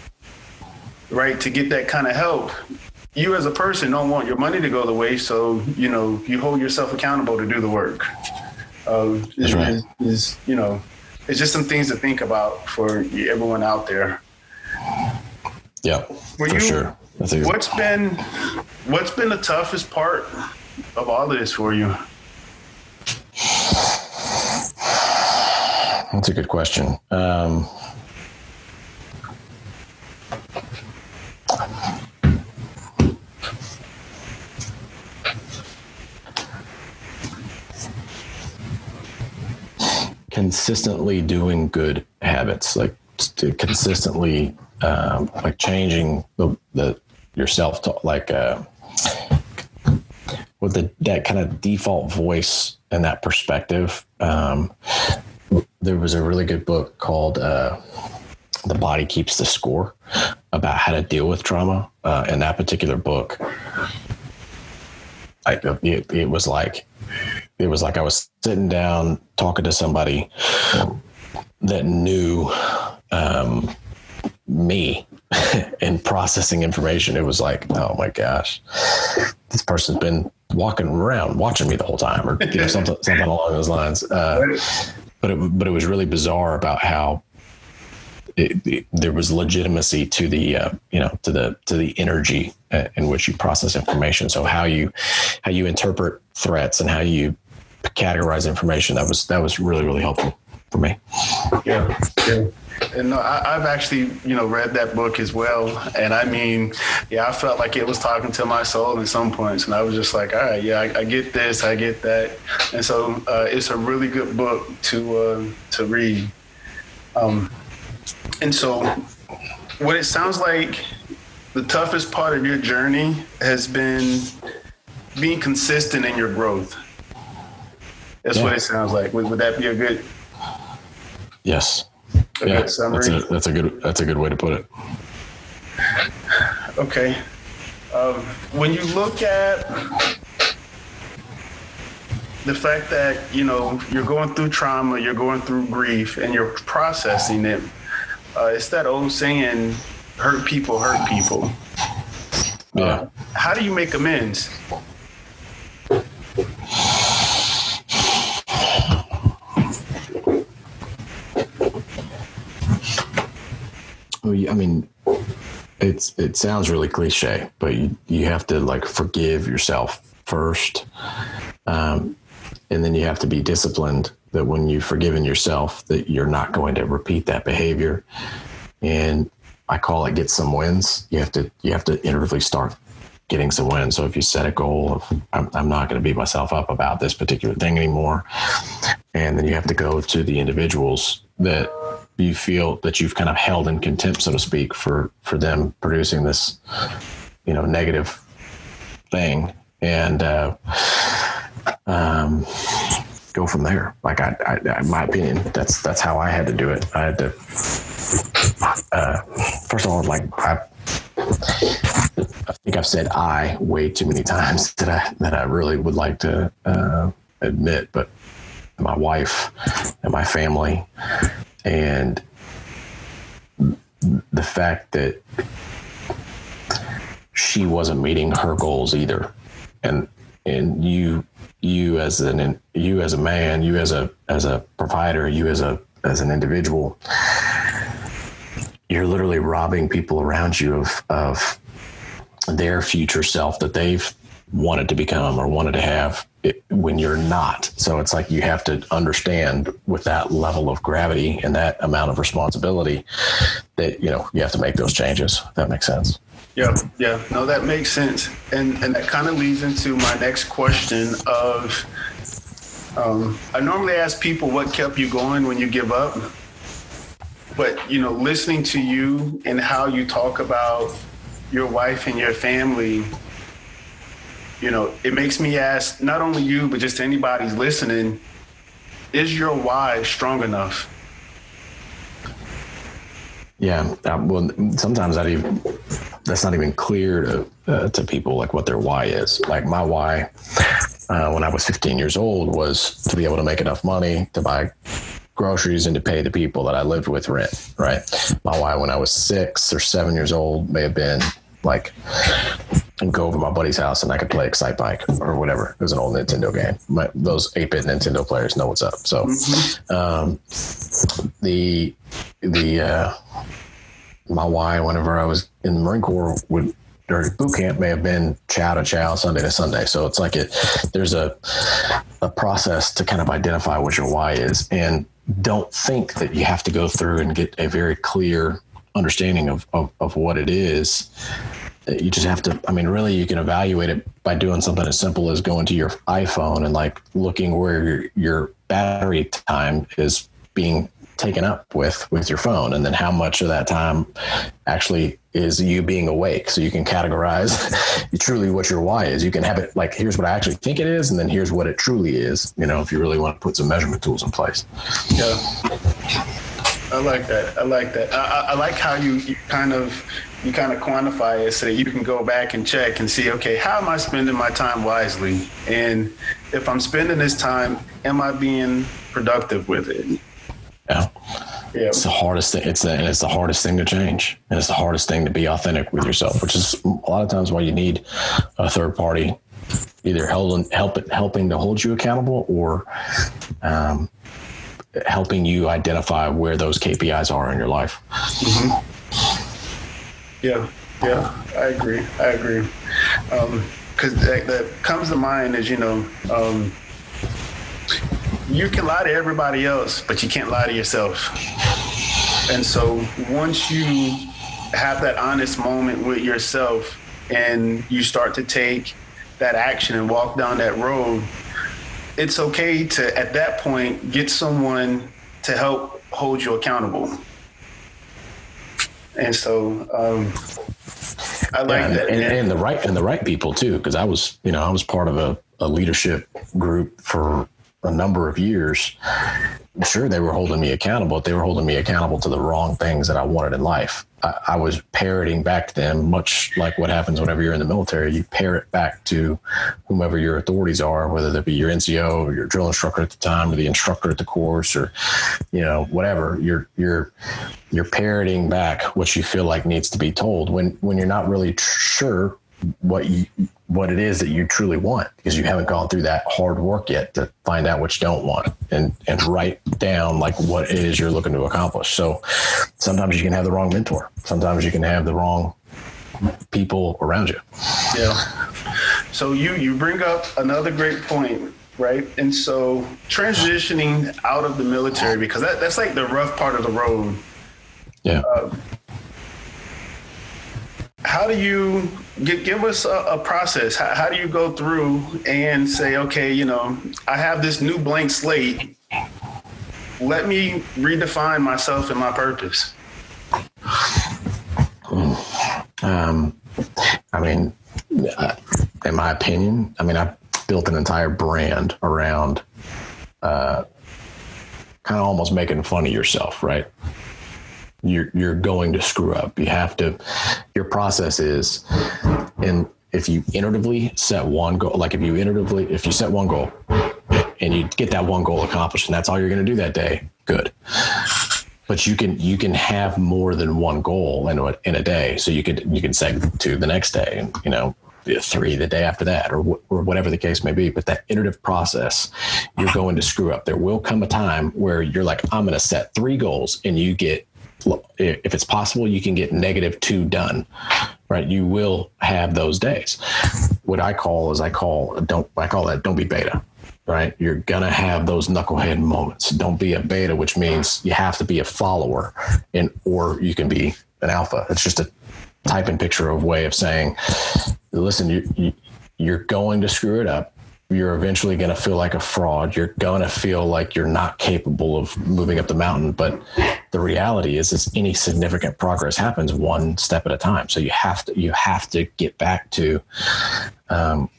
right, to get that kind of help, you as a person don't want your money to go the waste. So, you hold yourself accountable to do the work. That's right. It's just some things to think about for everyone out there. Yeah, for sure. What's been the toughest part of all of this for you? That's a good question. Consistently doing good habits, to consistently changing your self-talk, with that kind of default voice and that perspective. There was a really good book called The Body Keeps the Score about how to deal with trauma. In that particular book, it was like I was sitting down talking to somebody that knew me and processing information. It was like, oh my gosh, this person's been walking around watching me the whole time, or something along those lines. But it was really bizarre about how there was legitimacy to the to the energy in which you process information. So how you interpret threats and how you categorize information, that was really, really helpful. for me. Yeah. And no, I've actually, read that book as well. And I mean, I felt like it was talking to my soul at some points. And I was just like, all right, I get this, I get that. And so it's a really good book to read. And so what it sounds like the toughest part of your journey has been being consistent in your growth. That's what it sounds like. Would that be a good? Yes. Good summary? That's a good way to put it. Okay. When you look at the fact that, you're going through trauma, you're going through grief, and you're processing it, it's that old saying, hurt people hurt people. Yeah. How do you make amends? I mean, it sounds really cliche, but you have to like forgive yourself first. And then you have to be disciplined that when you've forgiven yourself, that you're not going to repeat that behavior. And I call it get some wins. You have to iteratively start getting some wins. So if you set a goal of, I'm not going to beat myself up about this particular thing anymore. And then you have to go to the individuals that you feel that you've kind of held in contempt, so to speak, for them producing this, negative thing, and go from there. Like I, in my opinion, that's how I had to do it. I had to, first of all, like I think I've said I way too many times that I really would like to admit, but my wife and my family, and the fact that she wasn't meeting her goals either, and you as a man, you as a provider, you as an individual, you're literally robbing people around you of their future self that they've wanted to become or wanted to have when you're not. So it's like you have to understand with that level of gravity and that amount of responsibility that, you have to make those changes. If that makes sense. Yeah. No, that makes sense. And that kind of leads into my next question of, I normally ask people what kept you going when you give up, but, listening to you and how you talk about your wife and your family, it makes me ask not only you, but just anybody's listening, is your why strong enough? Yeah. Well, sometimes that's not even clear to people, like what their why is. Like my why, when I was 15 years old, was to be able to make enough money to buy groceries and to pay the people that I lived with rent. Right. My why when I was 6 or 7 years old may have been like, and go over to my buddy's house and I could play Excite Bike or whatever. It was an old Nintendo game. Those 8-bit Nintendo players know what's up. So, my why whenever I was in the Marine Corps during boot camp may have been chow to chow, Sunday to Sunday. So it's like there's a process to kind of identify what your why is, and don't think that you have to go through and get a very clear understanding of what it is. You just have to, really, you can evaluate it by doing something as simple as going to your iPhone and like looking where your battery time is being taken up with your phone, and then how much of that time actually is you being awake. So you can categorize truly what your why is. You can have it like, here's what I actually think it is, and then here's what it truly is, if you really want to put some measurement tools in place. Yeah. I like that. I like how you kind of quantify it so that you can go back and check and see, okay, how am I spending my time wisely? And if I'm spending this time, am I being productive with it? Yeah. It's the hardest thing. It's the hardest thing to change. And it's the hardest thing to be authentic with yourself, which is a lot of times why you need a third party, either helping to hold you accountable or, helping you identify where those KPIs are in your life. Mm-hmm. Yeah, I agree. Because that comes to mind as, you can lie to everybody else, but you can't lie to yourself. And so once you have that honest moment with yourself and you start to take that action and walk down that road, it's okay to, at that point, get someone to help hold you accountable. And so I like that. And the right people too, because I was part of a leadership group for a number of years. Sure, they were holding me accountable, but they were holding me accountable to the wrong things that I wanted in life. I was parroting back to them, much like what happens whenever you're in the military. You parrot back to whomever your authorities are, whether that be your NCO or your drill instructor at the time, or the instructor at the course, or whatever. You're parroting back what you feel like needs to be told when you're not really sure what it is that you truly want, because you haven't gone through that hard work yet to find out what you don't want and write down like what it is you're looking to accomplish. So sometimes you can have the wrong mentor. Sometimes you can have the wrong people around you. Yeah. So you bring up another great point, right? And so transitioning out of the military, because that's like the rough part of the road. Yeah. How do you give us a process? How do you go through and say, okay, I have this new blank slate. Let me redefine myself and my purpose. In my opinion, I built an entire brand around kind of almost making fun of yourself, right? You're going to screw up. You have to, your process is, and if you iteratively set one goal, like if you set one goal and you get that one goal accomplished and that's all you're going to do that day, good. But you can have more than one goal in a day. So you can say 2 the next day, and 3 the day after that, or whatever the case may be. But that iterative process, you're going to screw up. There will come a time where you're like, I'm going to set 3 goals, and you get, if it's possible, you can get -2 done, right? You will have those days. What I call that don't be beta, right? You're going to have those knucklehead moments. Don't be a beta, which means you have to be a follower, or you can be an alpha. It's just a type and picture of way of saying, listen, you're going to screw it up. You're eventually going to feel like a fraud. You're going to feel like you're not capable of moving up the mountain. But the reality is any significant progress happens one step at a time. So you have to get back to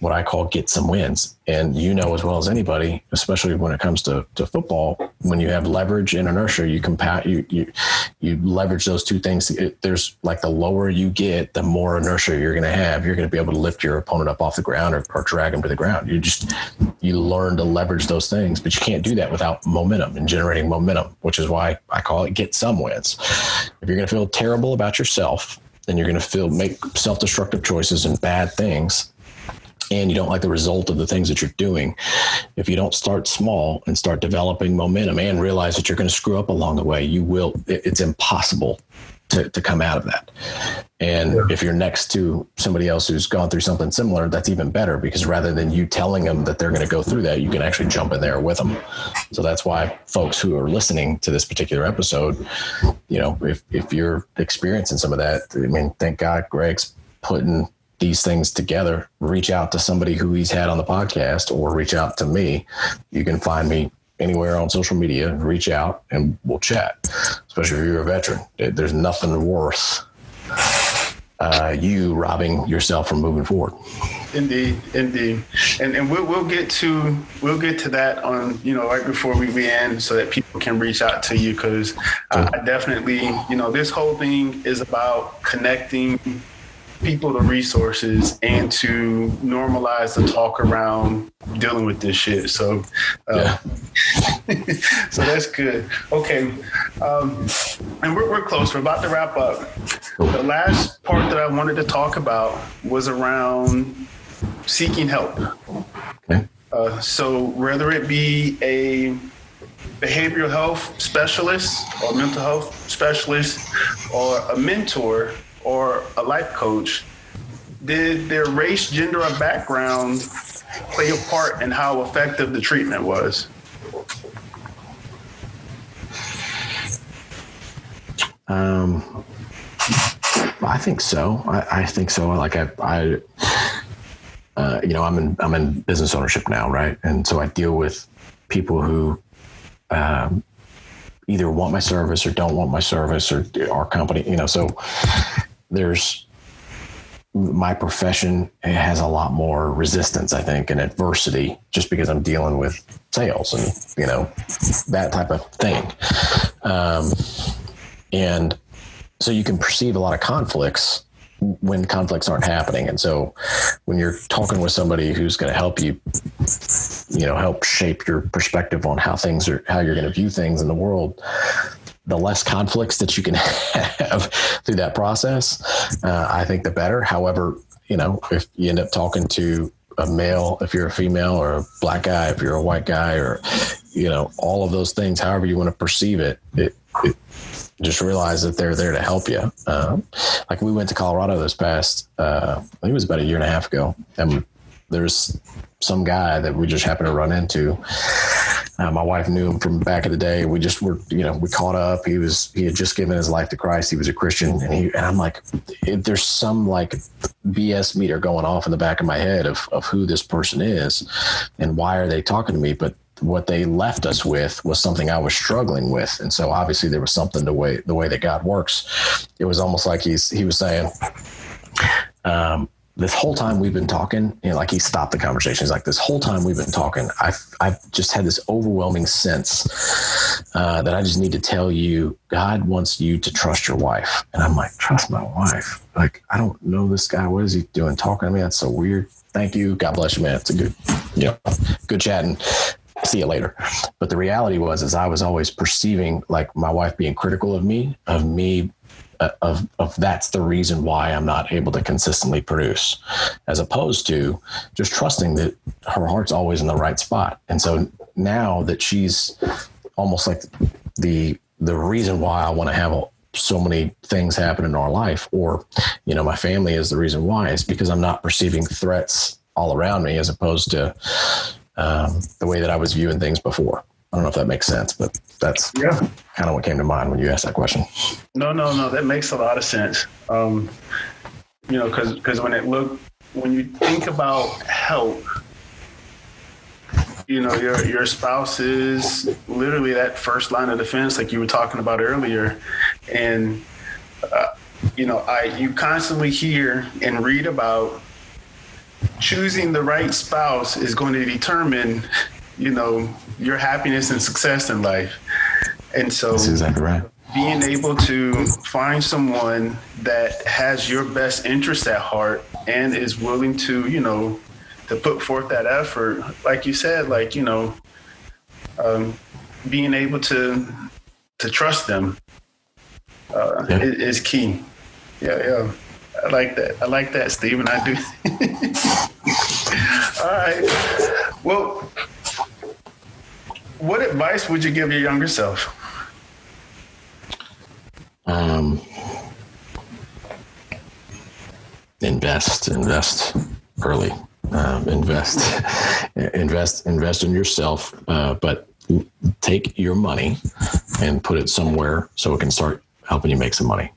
what I call get some wins. And as well as anybody, especially when it comes to football, when you have leverage and inertia, you leverage those two things. There's like the lower you get, the more inertia you're going to have. You're going to be able to lift your opponent up off the ground or drag them to the ground. You learn to leverage those things, but you can't do that without momentum and generating momentum, which is why I call it get some wins. If you're going to feel terrible about yourself, then you're going to make self-destructive choices and bad things, and you don't like the result of the things that you're doing. If you don't start small and start developing momentum and realize that you're going to screw up along the way, it's impossible to come out of that. And if you're next to somebody else who's gone through something similar, that's even better, because rather than you telling them that they're going to go through that, you can actually jump in there with them. So that's why folks who are listening to this particular episode, if you're experiencing some of that, thank God Greg's putting these things together. Reach out to somebody who he's had on the podcast, or reach out to me. You can find me anywhere on social media. Reach out and we'll chat, especially if you're a veteran. There's nothing worth you robbing yourself from moving forward. Indeed. And we'll get to that on, right before we end, so that people can reach out to you. Cause I definitely, this whole thing is about connecting people to resources and to normalize the talk around dealing with this shit. So, so that's good. Okay. And we're close. We're about to wrap up. The last part that I wanted to talk about was around seeking help. Okay. So whether it be a behavioral health specialist or mental health specialist or a mentor or a life coach, did their race, gender, or background play a part in how effective the treatment was? I think so. I think so. Like I'm in business ownership now, right? And so I deal with people who either want my service or don't want my service, or our company, so there's my profession has a lot more resistance, I think, and adversity, just because I'm dealing with sales and, that type of thing. And so you can perceive a lot of conflicts when conflicts aren't happening. And so when you're talking with somebody who's going to help you, help shape your perspective on how you're going to view things in the world, the less conflicts that you can have through that process, I think the better. However, if you end up talking to a male, if you're a female, or a black guy, if you're a white guy, or, all of those things, however you want to perceive it, just realize that they're there to help you. Like we went to Colorado this past, I think it was about a year and a half ago. And there's some guy that we just happened to run into. My wife knew him from back in the day. We just were, we caught up. He had just given his life to Christ. He was a Christian. And I'm like, there's some like BS meter going off in the back of my head of who this person is and why are they talking to me? But what they left us with was something I was struggling with. And so obviously there was something the way that God works. It was almost like he was saying, this whole time we've been talking, like he stopped the conversation. He's like, this whole time we've been talking, I've just had this overwhelming sense that I just need to tell you, God wants you to trust your wife. And I'm like, trust my wife? Like, I don't know this guy. What is he doing talking to me? That's so weird. Thank you. God bless you, man. It's a good chatting. See you later. But the reality was I was always perceiving like my wife being critical of me, of that's the reason why I'm not able to consistently produce, as opposed to just trusting that her heart's always in the right spot. And so now that she's almost like the reason why I want to have so many things happen in our life, or, my family is the reason why, is because I'm not perceiving threats all around me, as opposed to the way that I was viewing things before. I don't know if that makes sense, but that's kind of what came to mind when you asked that question. No, that makes a lot of sense. Because when you think about help, your spouse is literally that first line of defense, like you were talking about earlier. And, you constantly hear and read about choosing the right spouse is going to determine, your happiness and success in life. And so that's exactly right. Being able to find someone that has your best interest at heart and is willing to, to put forth that effort, like you said, being able to trust them is key. Yeah. I like that, Stephen. I do. All right. Well, what advice would you give your younger self? Invest early. Invest in yourself, but take your money and put it somewhere so it can start helping you make some money.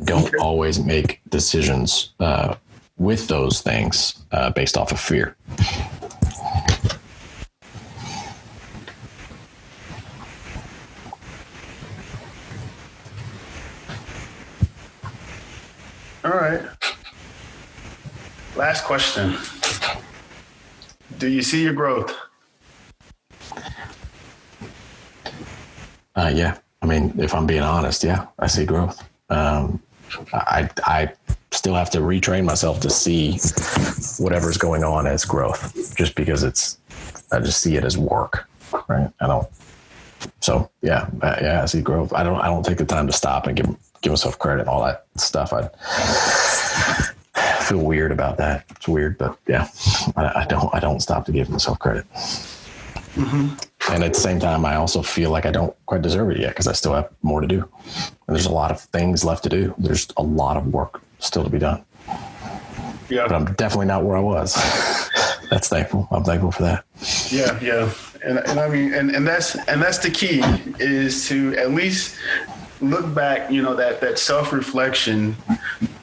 Don't always make decisions with those things based off of fear. All right. Last question. Do you see your growth? Yeah. I mean, if I'm being honest, yeah, I see growth. I still have to retrain myself to see whatever's going on as growth, just because I just see it as work, right? I see growth. I don't take the time to stop and give myself credit and all that stuff. I feel weird about that. It's weird, but yeah, I don't stop to give myself credit. Mm-hmm. And at the same time, I also feel like I don't quite deserve it yet, because I still have more to do. And there's a lot of things left to do. There's a lot of work still to be done. Yeah. But I'm definitely not where I was. That's thankful. I'm thankful for that. Yeah. And I mean, and that's the key, is to at least look back, you know, that self-reflection,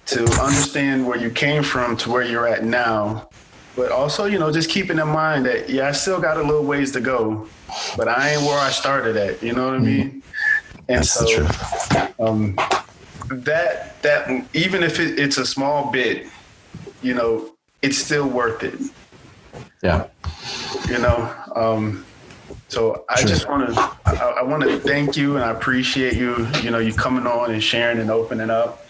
to understand where you came from to where you're at now. But also, you know, just keeping in mind that, I still got a little ways to go, but I ain't where I started at. You know what I mean? And that's so that even if it's a small bit, you know, it's still worth it. Yeah. You know, so I just want to thank you, and I appreciate you, you know, you coming on and sharing and opening up.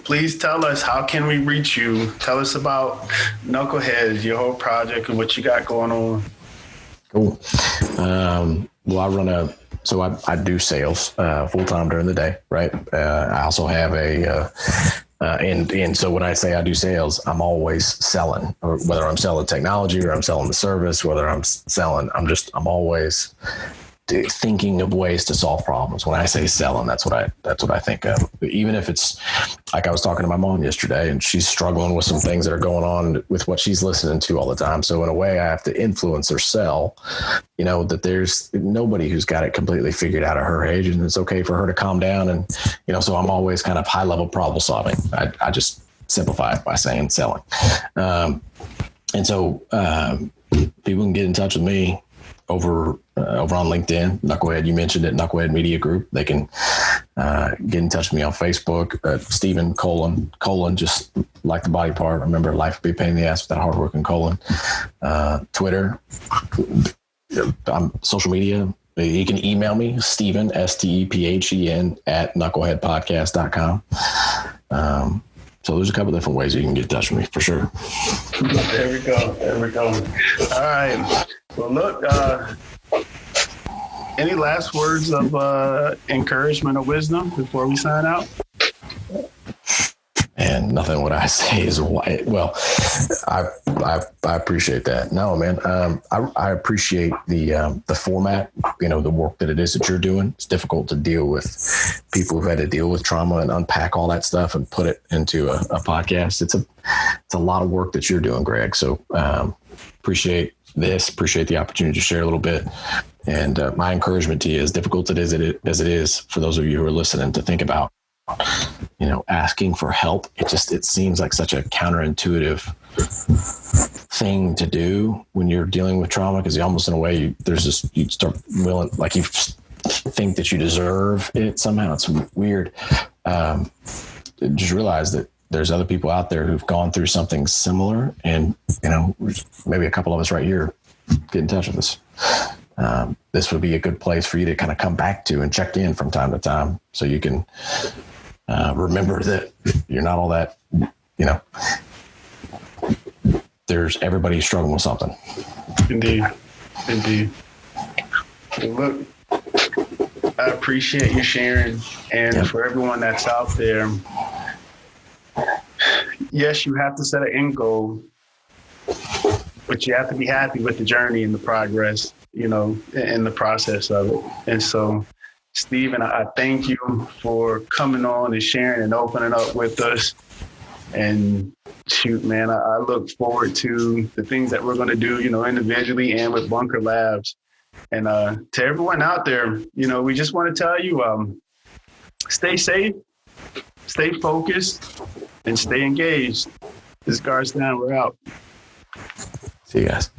Please tell us, how can we reach you? Tell us about Knuckleheads, your whole project, and what you got going on. Cool. Well, I do sales full time during the day, right? I also have and so when I say I do sales, I'm always selling, or whether I'm selling technology or I'm selling the service, whether I'm selling, I'm always thinking of ways to solve problems. When I say selling, that's what I think of. Even if it's like, I was talking to my mom yesterday, and she's struggling with some things that are going on with what she's listening to all the time. So in a way, I have to influence or sell, you know, that there's nobody who's got it completely figured out at her age, and it's okay for her to calm down. And, you know, so I'm always kind of high level problem solving. I just simplify it by saying selling. And so people can get in touch with me over on LinkedIn, Knucklehead. You mentioned it, Knucklehead Media Group. They can get in touch with me on Facebook, Stephen : just like the body part. Remember, life would be a pain in the ass without hardworking : Twitter, social media. You can email me, Stephen, STEPHEN @knuckleheadpodcast.com. So there's a couple different ways you can get in touch with me, for sure. There we go. All right. Well, look, any last words of encouragement or wisdom before we sign out? And nothing what I say is white. Well, I appreciate that. No, man. I appreciate the format, you know, the work that it is that you're doing. It's difficult to deal with people who've had to deal with trauma and unpack all that stuff and put it into a podcast. It's a lot of work that you're doing, Greg. So appreciate the opportunity to share a little bit. And my encouragement to you, as difficult as it is for those of you who are listening, to think about, you know, asking for help. It seems like such a counterintuitive thing to do when you're dealing with trauma, because you almost, in a way, you start willing, like, you think that you deserve it somehow. It's weird. Just realize that there's other people out there who've gone through something similar, and, you know, maybe a couple of us right here, get in touch with us. This would be a good place for you to kind of come back to and check in from time to time, so you can remember that you're not all that, you know, everybody's struggling with something. Indeed. Well, look, I appreciate you sharing. And for everyone that's out there, yes, you have to set an end goal, but you have to be happy with the journey and the progress, you know, in the process of it. And so, Stephen, I thank you for coming on and sharing and opening up with us. And shoot, man, I look forward to the things that we're going to do, you know, individually and with Bunker Labs. And to everyone out there, you know, we just want to tell you, stay safe, stay focused, and stay engaged. This is Guards Down. We're out. See you guys.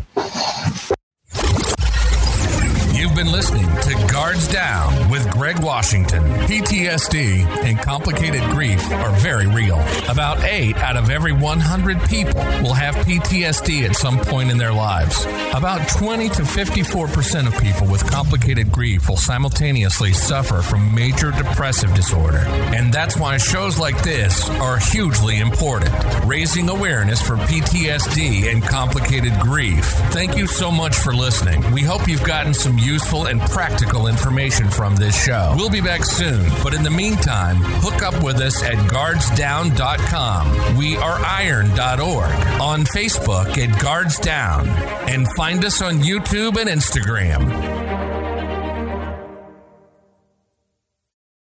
You've been listening to Guards Down with Greg Washington. PTSD and complicated grief are very real. About 8 out of every 100 people will have PTSD at some point in their lives. About 20 to 54% of people with complicated grief will simultaneously suffer from major depressive disorder. And that's why shows like this are hugely important. Raising awareness for PTSD and complicated grief. Thank you so much for listening. We hope you've gotten some useful and practical information from this show. We'll be back soon, but in the meantime, hook up with us at guardsdown.com. We are iron.org, on Facebook at Guards Down, and find us on YouTube and Instagram.